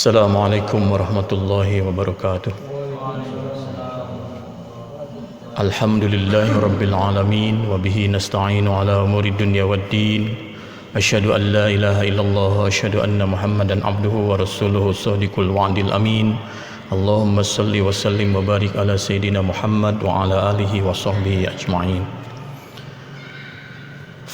Assalamualaikum warahmatullahi wabarakatuh. Alhamdulillahi rabbil alamin wa bihi nasta'inu ala umuri dunya waddin. Asyhadu an la ilaha illallah wa asyhadu anna Muhammadan abduhu wa rasuluhu shadiqul wa'dil amin. Allahumma salli wa sallim wa barik ala sayyidina Muhammad wa ala alihi wa sahbihi ajma'in.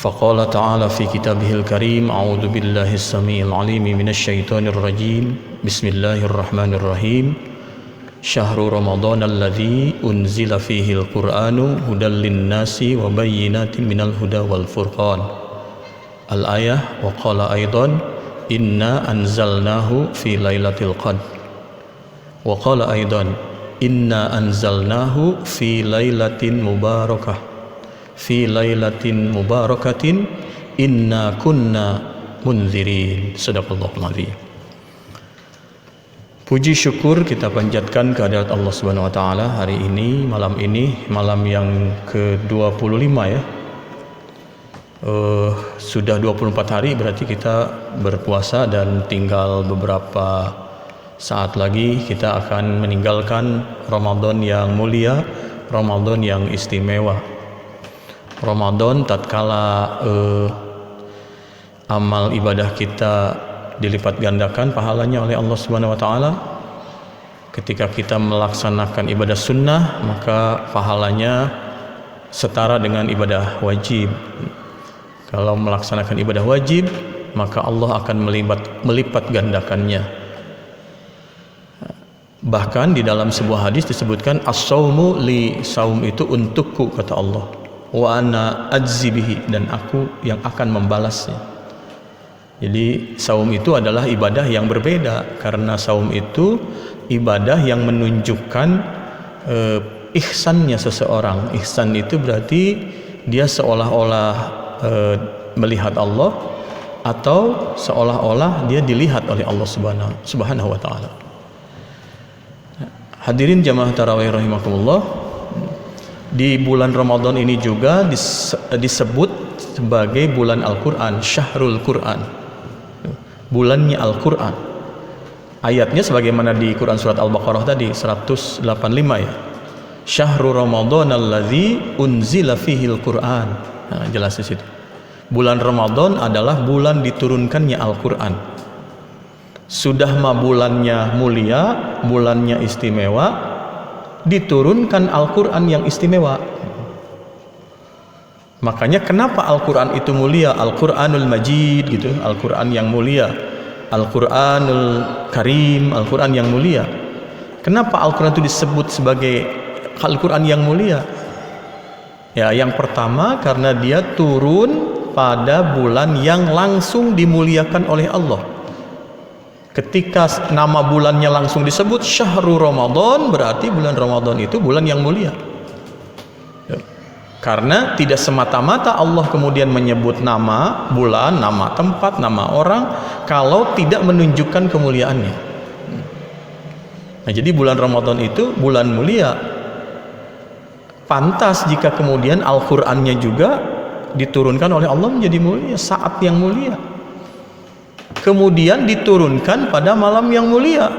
فقال تعالى في كتابه الكريم أعوذ بالله السميع العليم من الشيطان الرجيم بسم الله الرحمن الرحيم شهر رمضان الذي أنزل فيه القرآن هدى للناس وبينات من الهدى والفرقان الآية وقال أيضا إنا أنزلناه في ليلة القدر وقال أيضا إنا أنزلناه في ليلة مباركة fi lailatin mubarakatin inna kunna munzirin. Sadaqallahul azim. Puji syukur kita panjatkan kehadirat Allah Subhanahu wa taala hari ini, malam yang ke-25 ya. Sudah 24 hari berarti kita berpuasa dan tinggal beberapa saat lagi kita akan meninggalkan Ramadan yang mulia, Ramadan yang istimewa. Ramadan tatkala amal ibadah kita dilipat gandakan pahalanya oleh Allah Subhanahu wa taala. Ketika kita melaksanakan ibadah sunnah, maka pahalanya setara dengan ibadah wajib. Kalau melaksanakan ibadah wajib, maka Allah akan melipat gandakannya. Bahkan di dalam sebuah hadis disebutkan as-saumu li, saum itu untukku kata Allah. Wa ana ajzi bihi, dan aku yang akan membalasnya. Jadi saum itu adalah ibadah yang berbeda, karena saum itu ibadah yang menunjukkan ihsannya seseorang. Ihsan itu berarti dia seolah-olah melihat Allah, atau seolah-olah dia dilihat oleh Allah Subhanahu wa taala. Hadirin jamaah tarawih rahimakumullah, di bulan Ramadan ini juga disebut sebagai bulan Al-Quran, Syahrul Quran, bulannya Al-Quran. Ayatnya sebagaimana di Quran surat Al-Baqarah tadi 185 ya. Syahrul Ramadan alladzi unzila fihil Quran. Nah, jelas di situ. Bulan Ramadan adalah bulan diturunkannya Al-Quran. Sudah mah bulannya mulia, bulannya istimewa, diturunkan Al-Quran yang istimewa. Makanya kenapa Al-Quran itu mulia? Al-Quranul Majid gitu, Al-Quran yang mulia, Al-Quranul Karim, Al-Quran yang mulia. Kenapa Al-Quran itu disebut sebagai Al-Quran yang mulia? Ya, yang pertama karena dia turun pada bulan yang langsung dimuliakan oleh Allah. Ketika nama bulannya langsung disebut Syahrul Ramadan, berarti bulan Ramadan itu bulan yang mulia. Karena tidak semata-mata Allah kemudian menyebut nama bulan, nama tempat, nama orang, kalau tidak menunjukkan kemuliaannya. Nah, jadi bulan Ramadan itu bulan mulia. Pantas jika kemudian Al-Qur'annya juga diturunkan oleh Allah menjadi mulia, saat yang mulia. Kemudian diturunkan pada malam yang mulia.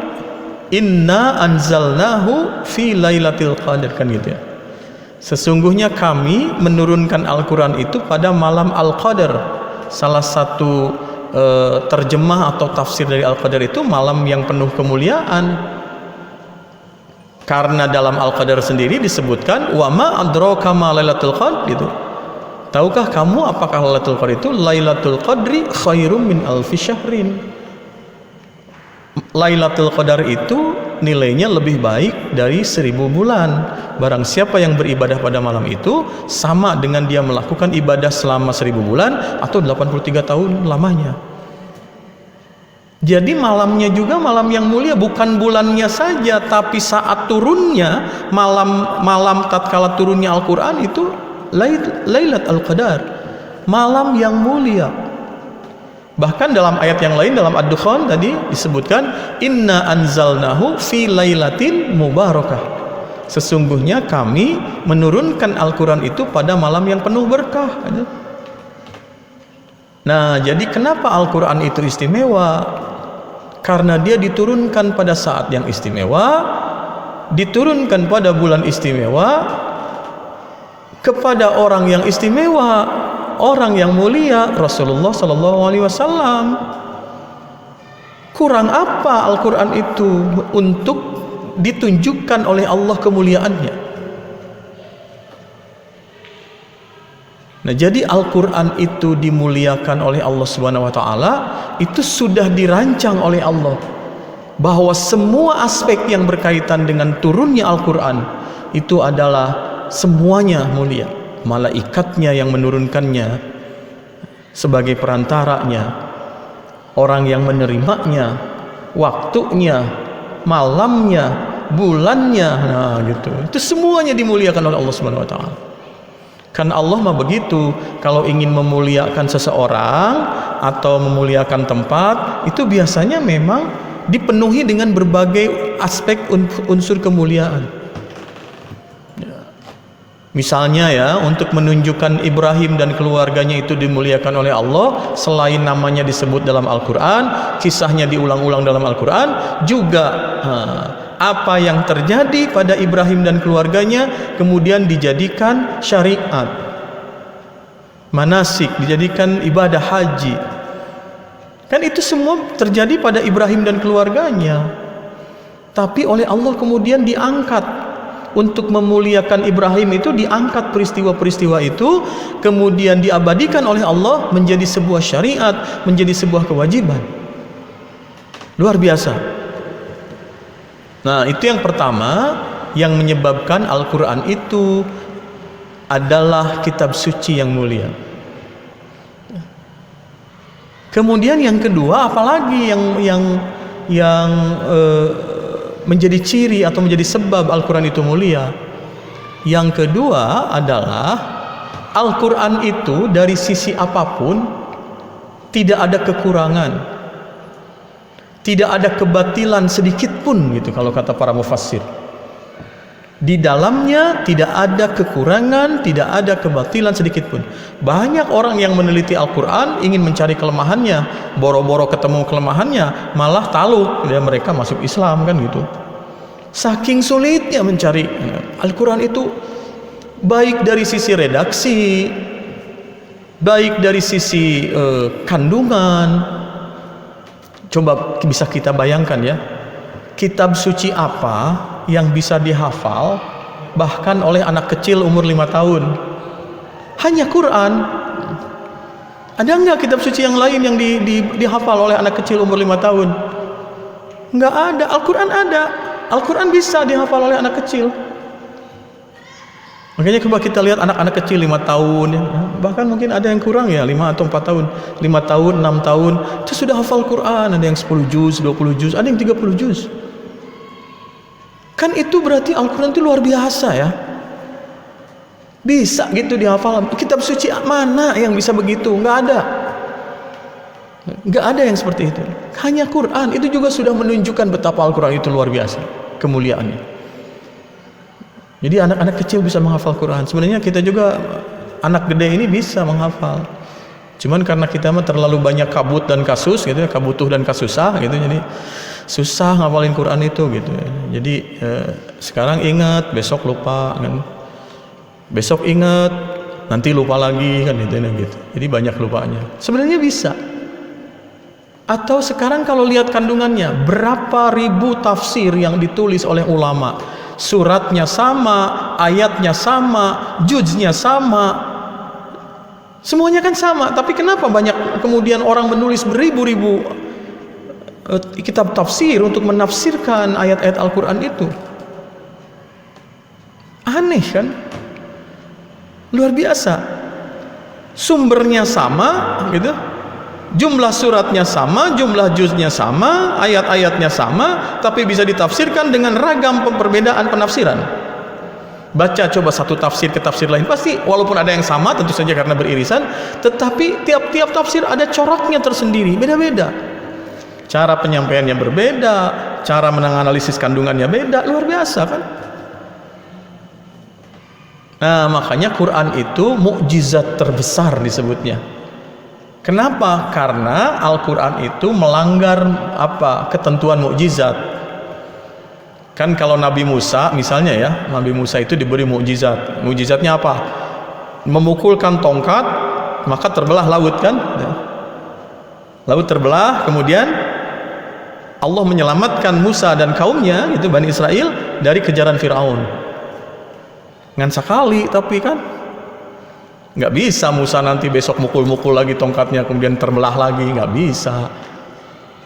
Inna anzalnahu fi lailatul qadar, kan gitu ya. Sesungguhnya kami menurunkan Al-Quran itu pada malam Al-Qadar. Salah satu terjemah atau tafsir dari Al-Qadar itu malam yang penuh kemuliaan. Karena dalam Al-Qadar sendiri disebutkan wa ma adraka ma lailatul qadar gitu. Tahukah kamu apakah Lailatul Qadar itu? Lailatul Qadri khairum min alfi syahrin. Lailatul Qadar itu nilainya lebih baik dari 1000 bulan. Barang siapa yang beribadah pada malam itu sama dengan dia melakukan ibadah selama 1000 bulan atau 83 tahun lamanya. Jadi malamnya juga malam yang mulia, bukan bulannya saja, tapi saat turunnya malam tatkala turunnya Al-Quran itu Lailat Al-Qadar, malam yang mulia. Bahkan dalam ayat yang lain, dalam Ad-Dukhan tadi disebutkan inna anzalnahu fi lailatin mubarakah. Sesungguhnya kami menurunkan Al-Quran itu pada malam yang penuh berkah. Nah, jadi kenapa Al-Quran itu istimewa? karena dia diturunkan pada saat yang istimewa, diturunkan pada bulan istimewa, kepada orang yang istimewa, orang yang mulia, Rasulullah sallallahu alaihi wasallam. Kurang apa Al-Quran itu untuk ditunjukkan oleh Allah kemuliaannya? Nah, jadi Al-Quran itu dimuliakan oleh Allah Subhanahu wa Ta'ala, itu sudah dirancang oleh Allah, bahwa semua aspek yang berkaitan dengan turunnya Al-Quran itu adalah semuanya mulia. Malaikatnya yang menurunkannya sebagai perantaranya, orang yang menerimanya, waktunya, malamnya, bulannya, nah gitu. Itu semuanya dimuliakan oleh Allah Subhanahu wa Ta'ala. Kan Allah mah begitu, kalau ingin memuliakan seseorang atau memuliakan tempat, itu biasanya memang dipenuhi dengan berbagai aspek unsur kemuliaan. Misalnya ya, untuk menunjukkan Ibrahim dan keluarganya itu dimuliakan oleh Allah, selain namanya disebut dalam Al-Quran, kisahnya diulang-ulang dalam Al-Quran, juga apa yang terjadi pada Ibrahim dan keluarganya kemudian dijadikan syariat, manasik, dijadikan ibadah haji. Kan itu semua terjadi pada Ibrahim dan keluarganya, tapi oleh Allah kemudian diangkat. Untuk memuliakan Ibrahim itu diangkat peristiwa-peristiwa itu, kemudian diabadikan oleh Allah menjadi sebuah syariat, menjadi sebuah kewajiban. Luar biasa. Nah, itu yang pertama yang menyebabkan Al-Quran itu adalah kitab suci yang mulia. Kemudian yang kedua, apalagi yang menjadi ciri atau menjadi sebab Al-Quran itu mulia? Yang kedua adalah Al-Quran itu dari sisi apapun tidak ada kekurangan, tidak ada kebatilan sedikit pun, gitu kalau kata para mufassir. Di dalamnya tidak ada kekurangan, tidak ada kebatilan sedikit pun. Banyak orang yang meneliti Al-Quran ingin mencari kelemahannya, boro-boro ketemu kelemahannya malah taluk, dan mereka masuk Islam, kan gitu. Saking sulitnya mencari Al-Quran itu, baik dari sisi redaksi, baik dari sisi kandungan. Coba bisa kita bayangkan ya, kitab suci apa yang bisa dihafal bahkan oleh anak kecil umur 5 tahun? Hanya Quran. Ada enggak kitab suci yang lain yang dihafal oleh anak kecil umur 5 tahun? Enggak ada. Al-Quran ada. Al-Quran bisa dihafal oleh anak kecil. Makanya coba kita lihat anak-anak kecil 5 tahun ya. Bahkan mungkin ada yang kurang ya, 5 atau 4 tahun, 5 tahun, 6 tahun itu sudah hafal Quran. Ada yang 10 juz, 20 juz, ada yang 30 juz. Kan itu berarti Al-Quran itu luar biasa ya. Bisa gitu dihafal. Kitab suci mana yang bisa begitu? Nggak ada. Nggak ada yang seperti itu. Hanya Quran. Itu juga sudah menunjukkan betapa Al-Quran itu luar biasa kemuliaannya. Jadi anak-anak kecil bisa menghafal Quran. Sebenarnya kita juga anak gede ini bisa menghafal. Cuman karena kita mah terlalu banyak kabut dan kasus gitu ya, kabutuh dan kasusah gitu, jadi susah ngapalin Quran itu gitu ya. Jadi sekarang ingat, besok lupa kan. Besok ingat, nanti lupa lagi kan gitu. Jadi banyak lupanya. Sebenarnya bisa. Atau sekarang kalau lihat kandungannya, berapa ribu tafsir yang ditulis oleh ulama. Suratnya sama, ayatnya sama, juznya sama. Semuanya kan sama, tapi kenapa banyak kemudian orang menulis beribu-ribu kitab tafsir untuk menafsirkan ayat-ayat Al-Quran itu? Aneh kan? Luar biasa. Sumbernya sama gitu, jumlah suratnya sama, jumlah juznya sama, ayat-ayatnya sama, tapi bisa ditafsirkan dengan ragam perbedaan penafsiran. Baca coba satu tafsir ke tafsir lain, pasti walaupun ada yang sama tentu saja karena beririsan, tetapi tiap-tiap tafsir ada coraknya tersendiri, beda-beda. Cara penyampaiannya berbeda, cara menganalisis kandungannya beda, luar biasa kan? Nah, makanya Quran itu mukjizat terbesar disebutnya. Kenapa? Karena Al-Quran itu melanggar ketentuan mukjizat. Kan kalau Nabi Musa misalnya ya, Nabi Musa itu diberi mukjizat. Mukjizatnya apa? Memukulkan tongkat, maka terbelah laut kan? Laut terbelah, kemudian Allah menyelamatkan Musa dan kaumnya, itu Bani Israel, dari kejaran Fir'aun. Ngan sekali, tapi kan nggak bisa Musa nanti besok mukul-mukul lagi tongkatnya kemudian terbelah lagi, nggak bisa.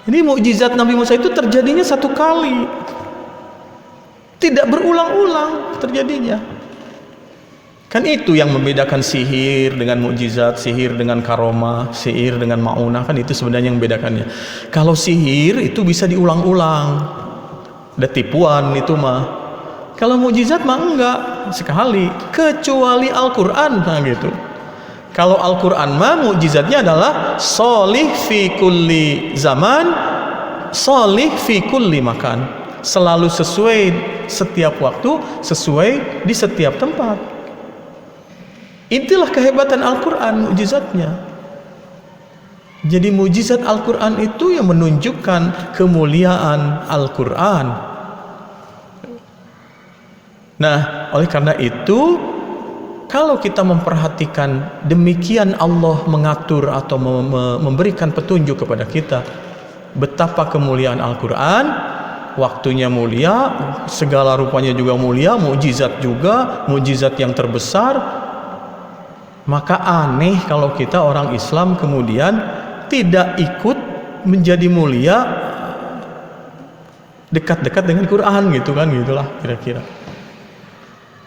Ini mukjizat Nabi Musa itu terjadinya satu kali, tidak berulang-ulang terjadinya. Kan itu yang membedakan sihir dengan mukjizat, sihir dengan karomah, sihir dengan ma'unah, kan itu sebenarnya yang membedakannya. Kalau sihir itu bisa diulang-ulang, ada tipuan itu mah. Kalau mukjizat mah enggak, sekali, kecuali Al-Quran, nah gitu. Kalau Al-Quran mah mukjizatnya adalah sholih fi kulli zaman, sholih fi kulli makan, selalu sesuai setiap waktu, sesuai di setiap tempat. Itulah kehebatan Al-Quran, mukjizatnya. Jadi mukjizat Al-Quran itu yang menunjukkan kemuliaan Al-Quran. Nah, oleh karena itu, kalau kita memperhatikan demikian Allah mengatur atau memberikan petunjuk kepada kita betapa kemuliaan Al-Quran, waktunya mulia, segala rupanya juga mulia, mukjizat juga, mukjizat yang terbesar, maka aneh kalau kita orang Islam kemudian tidak ikut menjadi mulia dekat-dekat dengan Quran gitu kan, gitulah kira-kira.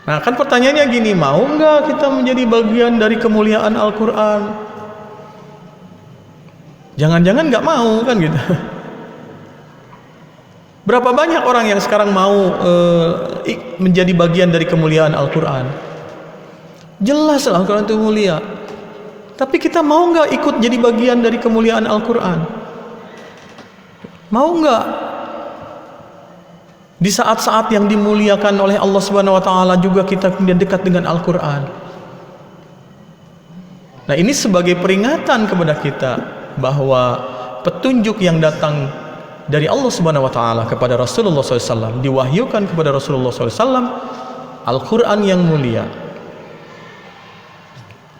Nah kan pertanyaannya gini, mau nggak kita menjadi bagian dari kemuliaan Al-Quran? Jangan-jangan nggak mau kan gitu. Berapa banyak orang yang sekarang mau menjadi bagian dari kemuliaan Al-Quran? Jelas Al-Quran itu mulia, tapi kita mau nggak ikut jadi bagian dari kemuliaan Al-Quran? Mau nggak? Di saat-saat yang dimuliakan oleh Allah Subhanahu wa taala juga kita kemudian dekat dengan Al-Qur'an. Nah, ini sebagai peringatan kepada kita bahwa petunjuk yang datang dari Allah Subhanahu wa taala kepada Rasulullah SAW, diwahyukan kepada Rasulullah SAW, Al-Qur'an yang mulia.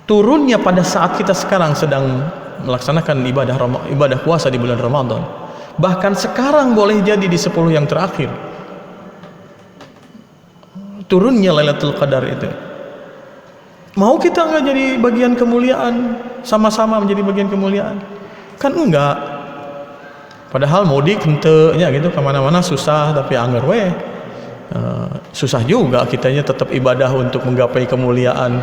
Turunnya pada saat kita sekarang sedang melaksanakan ibadah puasa di bulan Ramadan. Bahkan sekarang boleh jadi di 10 yang terakhir. Turunnya Lailatul Qadar itu. Mau kita nggak jadi bagian kemuliaan, sama-sama menjadi bagian kemuliaan? Kan enggak. Padahal mudik henteu-nya gitu, kemana-mana susah, tapi anger weh. Susah juga kitanya tetap ibadah untuk menggapai kemuliaan,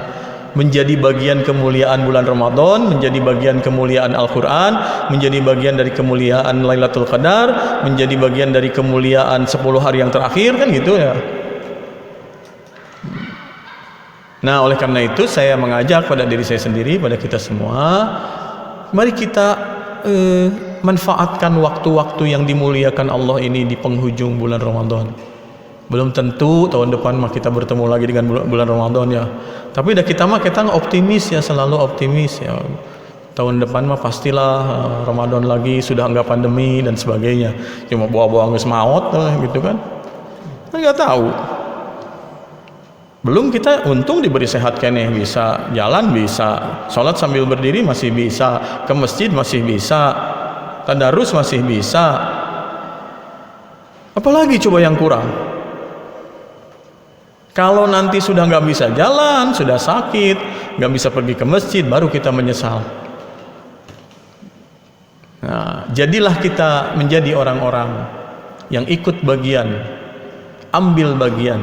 menjadi bagian kemuliaan bulan Ramadan, menjadi bagian kemuliaan Al-Quran, menjadi bagian dari kemuliaan Lailatul Qadar, menjadi bagian dari kemuliaan 10 hari yang terakhir, kan gitu ya. Nah, oleh karena itu saya mengajak pada diri saya sendiri, pada kita semua, mari kita manfaatkan waktu-waktu yang dimuliakan Allah ini di penghujung bulan Ramadan. Belum tentu tahun depan mah kita bertemu lagi dengan bulan Ramadan ya. Tapi kita optimis ya, selalu optimis ya. Tahun depan mah pastilah Ramadan lagi, sudah enggak pandemi dan sebagainya. Cuma bawa-bawa geus maot gitu kan. Enggak tahu. Belum kita untung diberi sehat keneh, bisa jalan, bisa sholat sambil berdiri masih bisa, ke masjid masih bisa, tadarus masih bisa. Apalagi coba yang kurang? Kalau nanti sudah nggak bisa jalan, sudah sakit, nggak bisa pergi ke masjid, baru kita menyesal. Nah, jadilah kita menjadi orang-orang yang ikut bagian, ambil bagian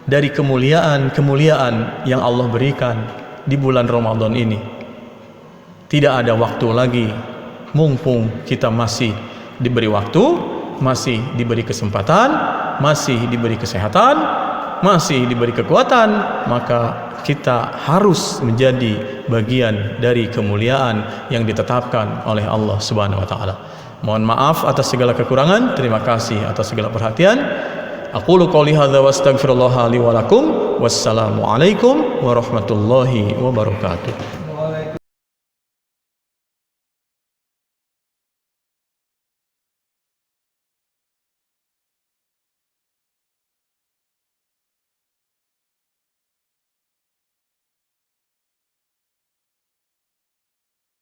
dari kemuliaan yang Allah berikan di bulan Ramadan ini. Tidak ada waktu lagi, mumpung kita masih diberi waktu, masih diberi kesempatan, masih diberi kesehatan, masih diberi kekuatan, maka kita harus menjadi bagian dari kemuliaan yang ditetapkan oleh Allah Subhanahu wa taala. Mohon maaf atas segala kekurangan, terima kasih atas segala perhatian. Aqulu qouli hadza wa astaghfirullah li wa lakum. Wassalamu alaikum warahmatullahi wabarakatuh.